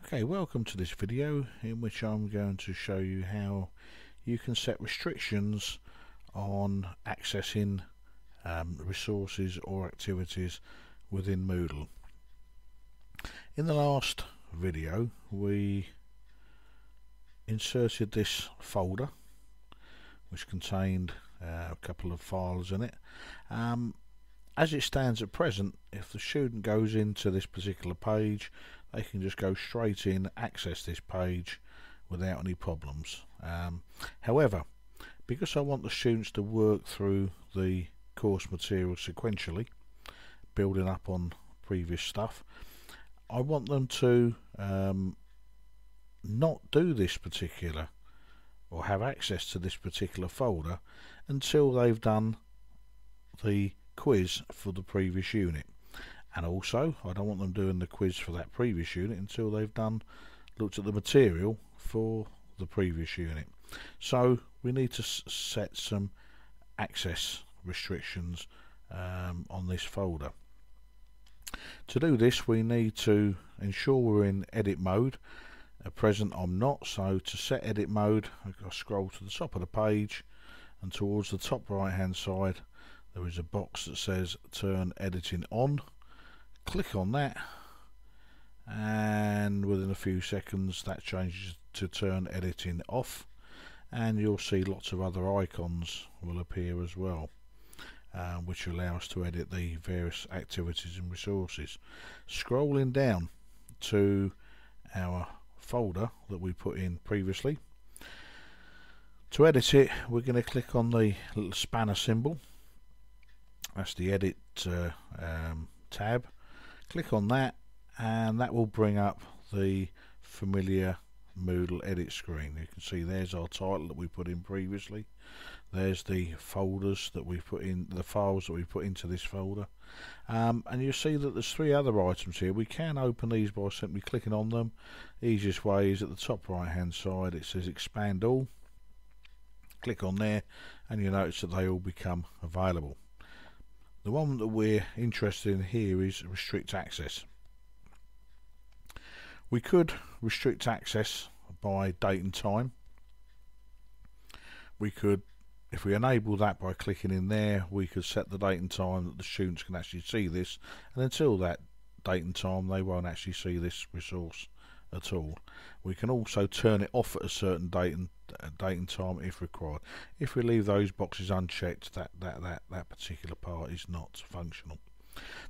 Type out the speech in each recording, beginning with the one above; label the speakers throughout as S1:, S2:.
S1: Okay, welcome to this video in which I'm going to show you how you can set restrictions on accessing resources or activities within Moodle. In the last video we inserted this folder which contained a couple of files in it. As it stands at present, if the student goes into this particular page, they can just go straight in, access this page without any problems. However, because I want the students to work through the course material sequentially, building up on previous stuff, I want them to not do this particular or have access to this particular folder until they've done the quiz for the previous unit. And also I don't want them doing the quiz for that previous unit until they've looked at the material for the previous unit. So we need to set some access restrictions on this folder. To do this we need to ensure we're in edit mode. At present I'm not, so to set edit mode I've got to scroll to the top of the page, and towards the top right hand side there is a box that says turn editing on. Click on that, and within a few seconds that changes to turn editing off, and you'll see lots of other icons will appear as well, which allow us to edit the various activities and resources. Scrolling down to our folder that we put in previously, to edit it we're going to click on the little spanner symbol. That's the edit tab. Click on that and that will bring up the familiar Moodle edit screen. You can see there's our title that we put in previously. There's the folders that we put in, the files that we put into this folder, and you see that there's three other items here. We can open these by simply clicking on them. Easiest way is at the top right hand side it says expand all. Click on there and you notice that they all become available. The one that we're interested in here is restrict access. We could restrict access by date and time. We could, if we enable that by clicking in there, we could set the date and time that the students can actually see this, and until that date and time they won't actually see this resource at all. We can also turn it off at a certain date and time if required. If we leave those boxes unchecked, that particular part is not functional.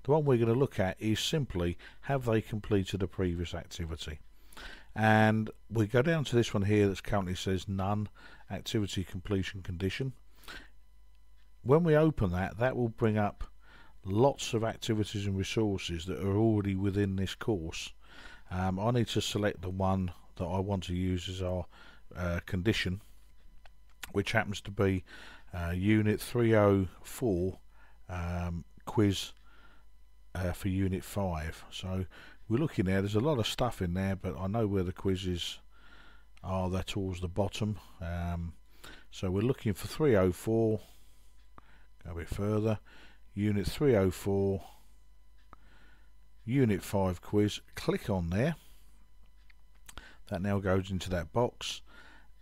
S1: The one we're going to look at is simply, have they completed a previous activity? And we go down to this one here that currently says none, activity completion condition. When we open that, that will bring up lots of activities and resources that are already within this course. I need to select the one that I want to use as our condition, which happens to be Unit 304 quiz for Unit 5. So we're looking there's a lot of stuff in there, but I know where the quizzes are. They're towards the bottom. So we're looking for 304, go a bit further, Unit 304 Unit 5 quiz. Click on there. That now goes into that box,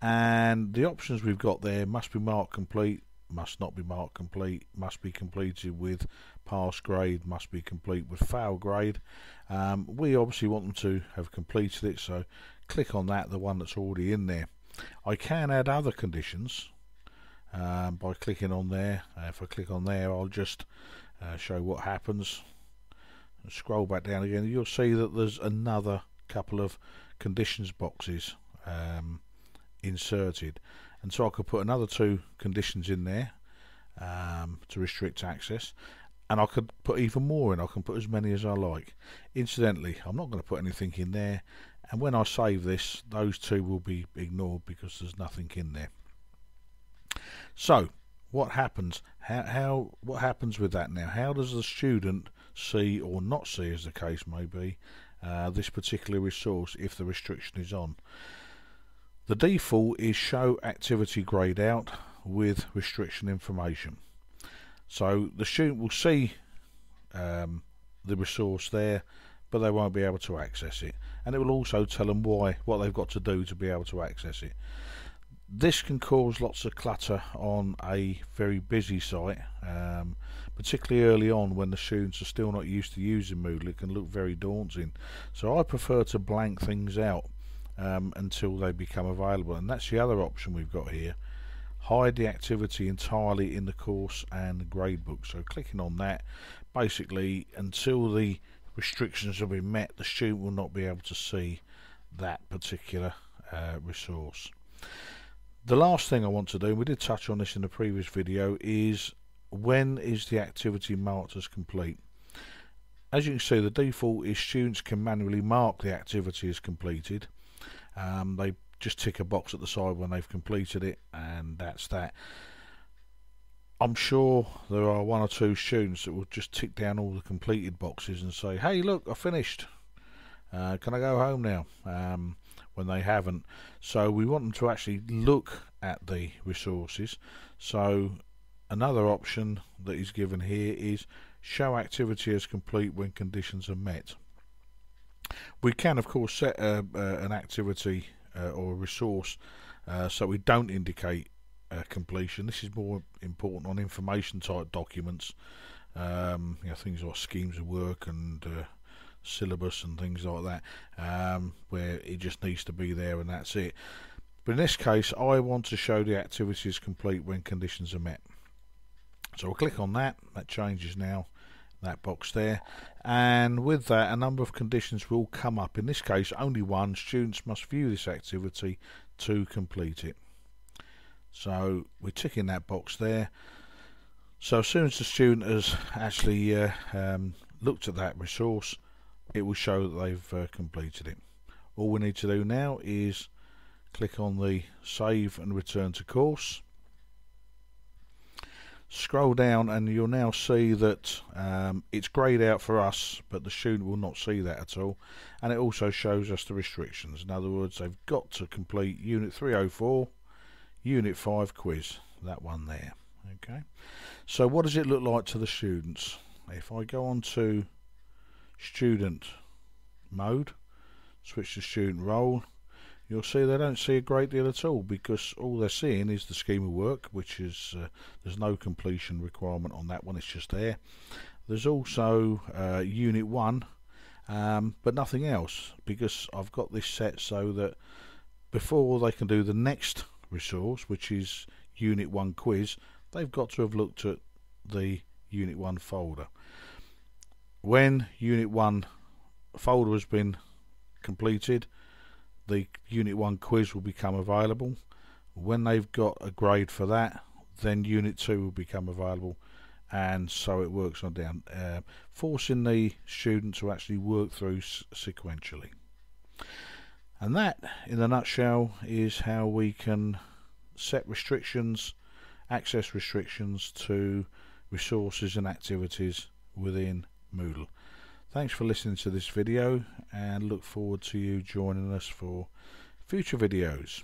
S1: and the options we've got there: must be marked complete, must not be marked complete, must be completed with pass grade, must be complete with fail grade. We obviously want them to have completed it, so click on that, the one that's already in there. I can add other conditions by clicking on there. If I click on there I'll just show what happens. Scroll back down again, you'll see that there's another couple of conditions boxes inserted, and so I could put another two conditions in there to restrict access, and I could put even more in. I can put as many as I like. Incidentally, I'm not going to put anything in there, and when I save this those two will be ignored because there's nothing in there. So what happens? What happens with that now? How does the student see or not see, as the case may be, this particular resource if the restriction is on? The default is show activity grayed out with restriction information. So the student will see the resource there, but they won't be able to access it, and it will also tell them what they've got to do to be able to access it. This can cause lots of clutter on a very busy site, particularly early on when the students are still not used to using Moodle. It can look very daunting, so I prefer to blank things out until they become available, and that's the other option we've got here. Hide the activity entirely in the course and gradebook. So clicking on that, basically until the restrictions have been met, the student will not be able to see that particular resource. The last thing I want to do, and we did touch on this in the previous video, is when is the activity marked as complete. As you can see, the default is students can manually mark the activity as completed. They just tick a box at the side when they've completed it, and that's that. I'm sure there are one or two students that will just tick down all the completed boxes and say, hey look, I finished, can I go home now, when they haven't. So we want them to actually look at the resources. So another option that is given here is show activity as complete when conditions are met. We can of course set an activity or a resource so we don't indicate completion. This is more important on information type documents, things like schemes of work and syllabus and things like that, where it just needs to be there and that's it. But in this case I want to show the activity is complete when conditions are met. So we'll click on that. That changes now, that box there, and with that a number of conditions will come up. In this case only one. Students must view this activity to complete it. So we tick in that box there. So as soon as the student has actually looked at that resource, it will show that they've completed it. All we need to do now is click on the save and return to course. Scroll down and you'll now see that it's greyed out for us, but the student will not see that at all, and it also shows us the restrictions. In other words, they've got to complete Unit 304 Unit 5 quiz, that one there. Okay, so what does it look like to the students? If I go on to student mode, switch to student role, you'll see they don't see a great deal at all, because all they're seeing is the scheme of work, which is there's no completion requirement on that one, it's just there. There's also Unit 1, but nothing else, because I've got this set so that before they can do the next resource, which is Unit 1 quiz, they've got to have looked at the Unit 1 folder. When Unit 1 folder has been completed, the Unit 1 quiz will become available. When they've got a grade for that, then Unit 2 will become available, and so it works on down, forcing the student to actually work through sequentially. And that, in a nutshell, is how we can set restrictions, access restrictions to resources and activities within Moodle. Thanks for listening to this video, and look forward to you joining us for future videos.